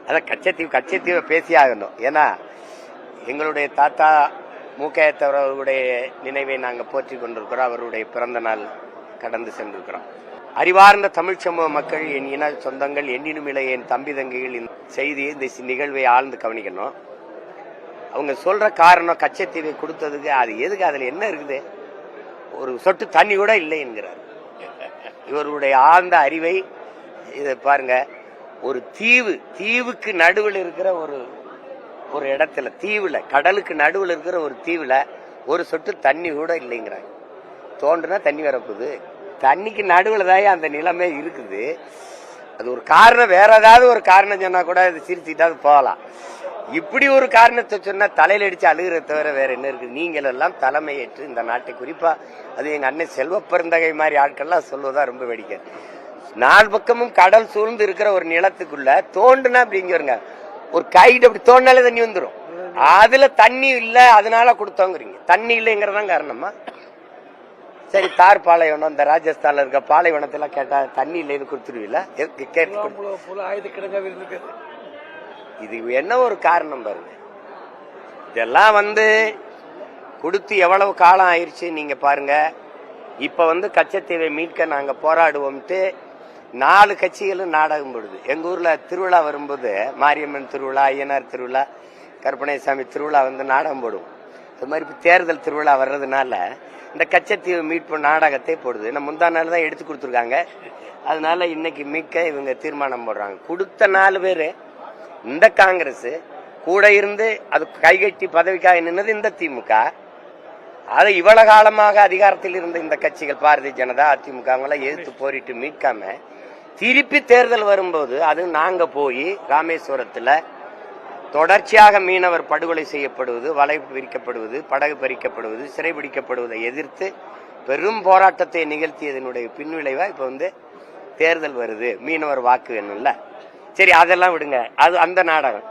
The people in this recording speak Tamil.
அதான் கச்சத்தீவை பேசியாகணும். ஏன்னா எங்களுடைய தாத்தா மூக்கையத்தவர் அவருடைய நினைவை நாங்கள் போற்றி கொண்டிருக்கிறோம். அவருடைய பிறந்த நாள் கடந்து சென்றிருக்கிறோம். அறிவார்ந்த தமிழ் சமூக மக்கள், என் இன சொந்தங்கள், எண்ணினும் இளைய என் தம்பி தங்கைகள் இந்த செய்தியை, இந்த நிகழ்வை ஆழ்ந்து கவனிக்கணும். அவங்க சொல்ற காரணம் கச்சத்தீவை கொடுத்ததுக்கு அது எதுக்கு, அதுல என்ன இருக்குது, ஒரு சொட்டு தண்ணி கூட இல்லை என்கிறார். இவருடைய ஆழ்ந்த அறிவை இதை பாருங்க. ஒரு தீவுக்கு நடுவில் இருக்கிற ஒரு இடத்துல, தீவுல, கடலுக்கு நடுவில் இருக்கிற ஒரு தீவுல ஒரு சொட்டு தண்ணி கூட இல்லைங்கிறாங்க. தோண்டுனா தண்ணி வரப்போகுது. தண்ணிக்கு நடுவில் தான் அந்த நிலைமை இருக்குது. அது ஒரு காரணம், வேற ஏதாவது ஒரு காரணம் சொன்னா கூட அது சிரிச்சுட்டாவது போகலாம். இப்படி ஒரு காரணத்தை சொன்னா தலையில அடிச்சு அழுகிற தவிர வேற என்ன இருக்குது? நீங்கள் எல்லாம் தலைமையேற்று இந்த நாட்டை, குறிப்பா அது எங்க அண்ணன் செல்வ பெருந்தகை மாதிரி ஆட்கள்லாம் சொல்வதா ரொம்ப வேடிக்கை. 4 பக்கமும் கடல் சூழ்ந்து இருக்கிற ஒரு நிலத்துக்குள்ள தோண்டுனா அப்படிங்கிறங்க, ஒரு கைட்டு அப்படி தோண்டினாலே தண்ணி வந்துடும். அதுல தண்ணி இல்ல, அதனால கொடுத்தோங்கிறீங்க. தண்ணி இல்லைங்கிறதான் காரணமா? சரி, தார் பாலைவனம், இந்த ராஜஸ்தான்ல இருக்க பாலைவனத்தெல்லாம் கேட்டா தண்ணி இல்லைன்னு கொடுத்துருவீங்களா? இது என்ன ஒரு காரணம் பாருங்க. இதெல்லாம் கொடுத்து எவ்வளவு காலம் ஆயிடுச்சு நீங்க பாருங்க. இப்ப கச்சத்தீவை மீட்க நாங்க போராடுவோம்ட்டு 4 கட்சிகளும் நாடகம் போடுது. எங்க ஊர்ல திருவிழா வரும்போது, மாரியம்மன் திருவிழா, ஐயனார் திருவிழா, கருப்பணசாமி திருவிழா நாடகம் போடுவோம். இது மாதிரி இப்ப தேர்தல் திருவிழா வர்றதுனால இந்த கச்சத்தீவு மீட்பு நாடகத்தை போடுது. நம்ம முந்தா நாள் தான் எடுத்து கொடுத்துருக்காங்க. அதனால இன்னைக்கு மீட்க இவங்க தீர்மானம் போடுறாங்க. கொடுத்த 4 பேரு இந்த காங்கிரஸ் கூட இருந்து அது கைகட்டி பதவிக்காக நின்னது இந்த திமுக. அதை இவ்வளவு காலமாக அதிகாரத்தில் இருந்த இந்த கட்சிகள், பாரதிய ஜனதா, அதிமுக, அவங்களாம் எதிர்த்து போரிட்டு மீட்காம திருப்பி தேர்தல் வரும்போது அது நாங்க போய் ராமேஸ்வரத்துல தொடர்ச்சியாக மீனவர் படுகொலை செய்யப்படுவது, வலை விரிக்கப்படுவது, படகு பறிக்கப்படுவது, சிறைபிடிக்கப்படுவதை எதிர்த்து பெரும் போராட்டத்தை நிகழ்த்தியதனுடைய பின்விளைவா இப்ப தேர்தல் வருது. மீனவர் வாக்கு வேணும்ல. சரி, அதெல்லாம் விடுங்க. அது அந்த நாடகம்.